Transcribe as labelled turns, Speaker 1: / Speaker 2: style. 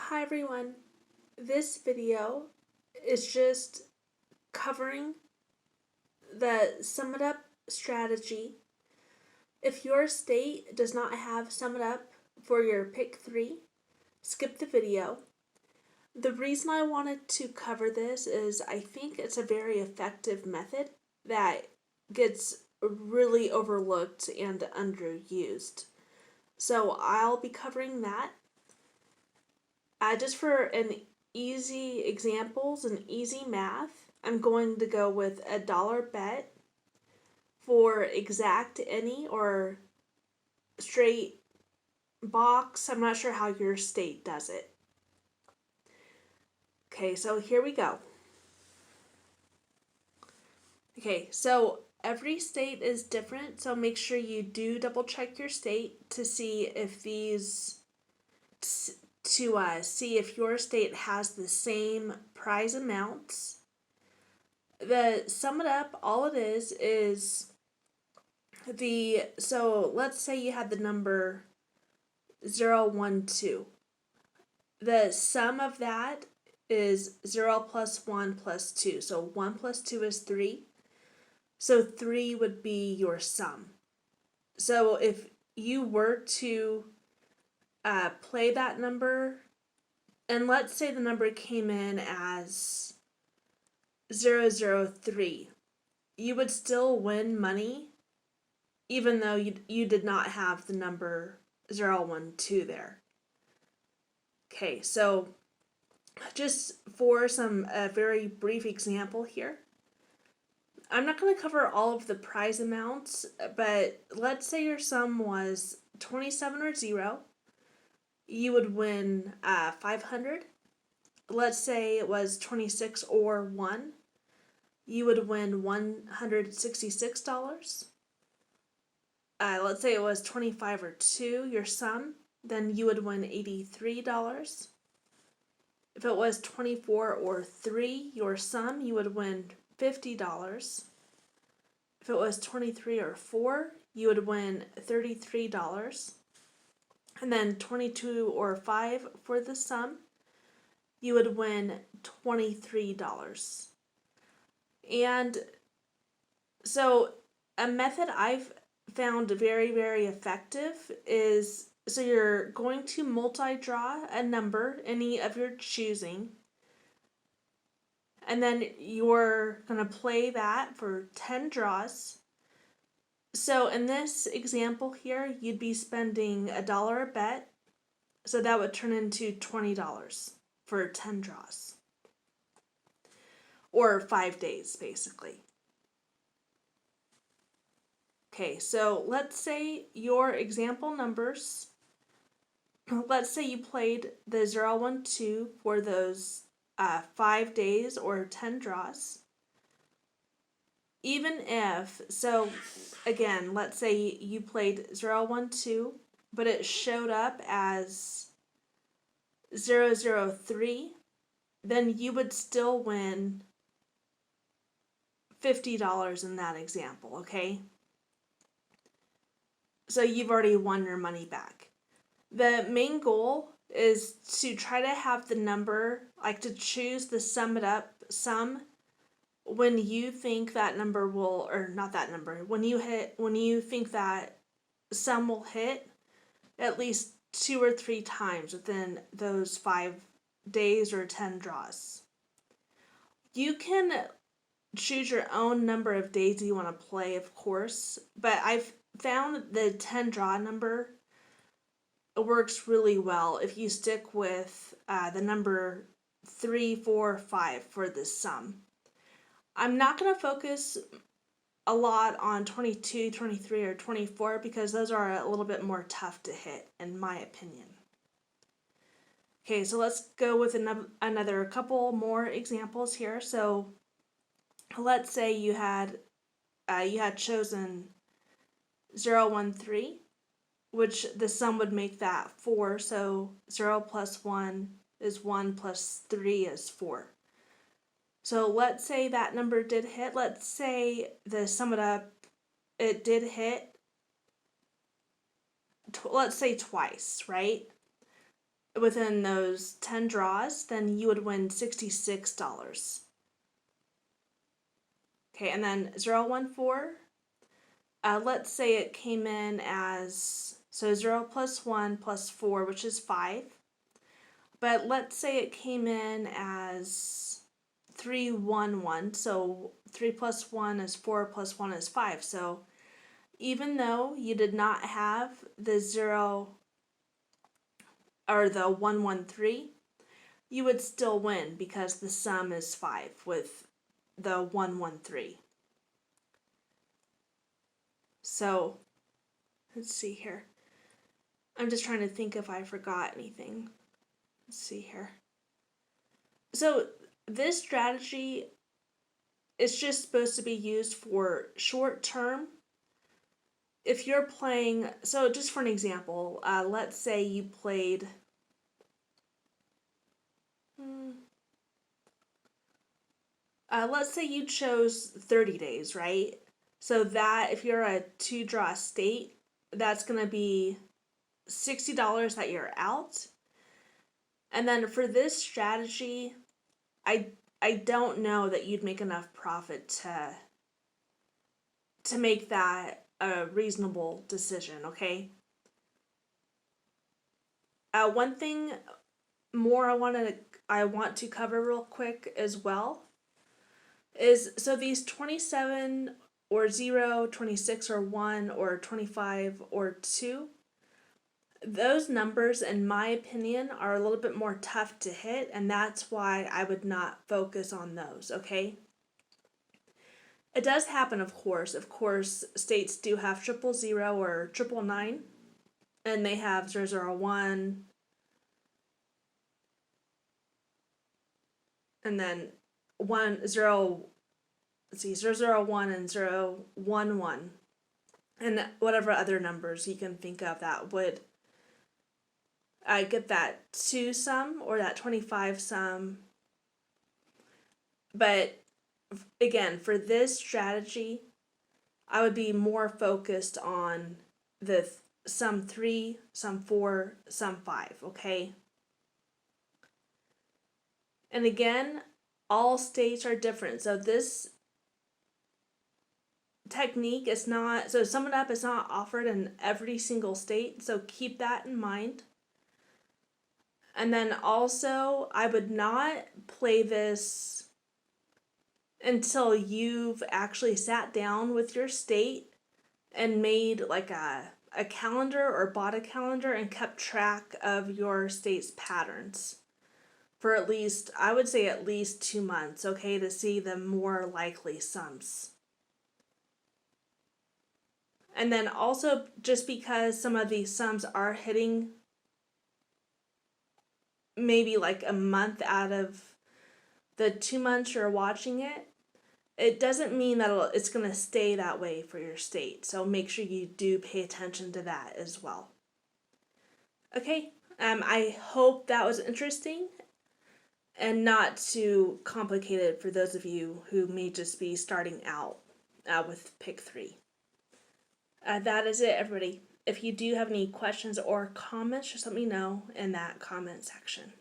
Speaker 1: Hi everyone. This video is just covering the Sum It Up strategy. If your state does not have Sum It Up for your pick 3, skip the video. The reason I wanted to cover this is I think it's a very effective method that gets really overlooked and underused. So I'll be covering that. Just for an easy examples and easy math, I'm going to go with a dollar bet for exact any or straight box. I'm not sure how your state does it. Okay, so here we go. Okay, so every state is different, so make sure you do double check your state to see if see if your state has the same prize amounts. The Sum It Up, all it is so let's say you had the number 0, 1, 2. The sum of that is 0 plus 1 plus 2. So 1 plus 2 is 3. So 3 would be your sum. So if you were to play that number, and let's say the number came in as 003, you would still win money even though you did not have the number 012 there. Okay, so just for some very brief example here, I'm not going to cover all of the prize amounts, but let's say your sum was 27 or 0, you would win 500. Let's say it was 26 or 1, you would win $166. Let's say it was 25 or 2, your sum, then you would win $83. If it was 24 or 3, your sum, you would win $50. If it was 23 or 4, you would win $33. And then 22 or 5 for the sum, you would win $23. And so a method I've found very, very effective is, so you're going to multi-draw a number, any of your choosing, and then you're going to play that for 10 draws. So in this example here, you'd be spending $1 a bet, so that would turn into $20 for 10 draws, or 5 days basically. Okay, so let's say your example numbers, let's say you played the 0, 1, 2 for those 5 days or 10 draws. Even if, so again, let's say you played 0, 1, 2, but it showed up as 003, then you would still win $50 in that example, okay? So you've already won your money back. The main goal is to try to have the number, like to choose the Sum It Up sum when you think that number will, or not that number, when you think that sum will hit at least 2 or 3 times within those 5 days or 10 draws. You can choose your own number of days you want to play, of course, but I've found the 10 draw number works really well if you stick with the number 3, 4, 5 for this sum. I'm not going to focus a lot on 22, 23, or 24 because those are a little bit more tough to hit, in my opinion. Okay, so let's go with another couple more examples here. So let's say you had chosen 0, 1, 3, which the sum would make that 4. So 0 plus 1 is 1 plus 3 is 4. So let's say that number did hit. Let's say the Sum It Up, it did hit, let's say twice, right? within those 10 draws, then you would win $66. Okay, and then 014, let's say it came in as, so 0 plus 1 plus 4, which is 5. But let's say it came in as 311, so 3 plus 1 is 4 plus 1 is 5. So even though you did not have the 0 or the 113, you would still win because the sum is 5 with the 113. So let's see here. I'm just trying to think if I forgot anything. Let's see here. So this strategy is just supposed to be used for short term. If you're playing, so just for an example, let's say you played, let's say you chose 30 days, right? So that if you're a 2-draw state, that's going to be $60 that you're out. And then for this strategy, I don't know that you'd make enough profit to make that a reasonable decision, okay? One thing more I want to cover real quick as well is, so these 27 or 0, 26 or 1 or 25 or 2, those numbers, in my opinion, are a little bit more tough to hit, and that's why I would not focus on those, okay? It does happen, of course. Of course, states do have 000 or 999, and they have 001, and then 001 and 011, and whatever other numbers you can think of that would get that 2 sum or that 25 sum. But again, for this strategy, I would be more focused on the sum 3, sum 4, sum 5, okay? And again, all states are different. So this technique is not, so Sum It Up is not offered in every single state, so keep that in mind. And then also, I would not play this until you've actually sat down with your state and made like a calendar or bought a calendar and kept track of your state's patterns for at least, I would say at least 2 months, okay, to see the more likely sums. And then also, just because some of these sums are hitting maybe like a month out of the 2 months you're watching it, it doesn't mean that it's going to stay that way for your state. So make sure you do pay attention to that as well. Okay, I hope that was interesting and not too complicated for those of you who may just be starting out with Pick 3. That is it, everybody. If you do have any questions or comments, just let me know in that comment section.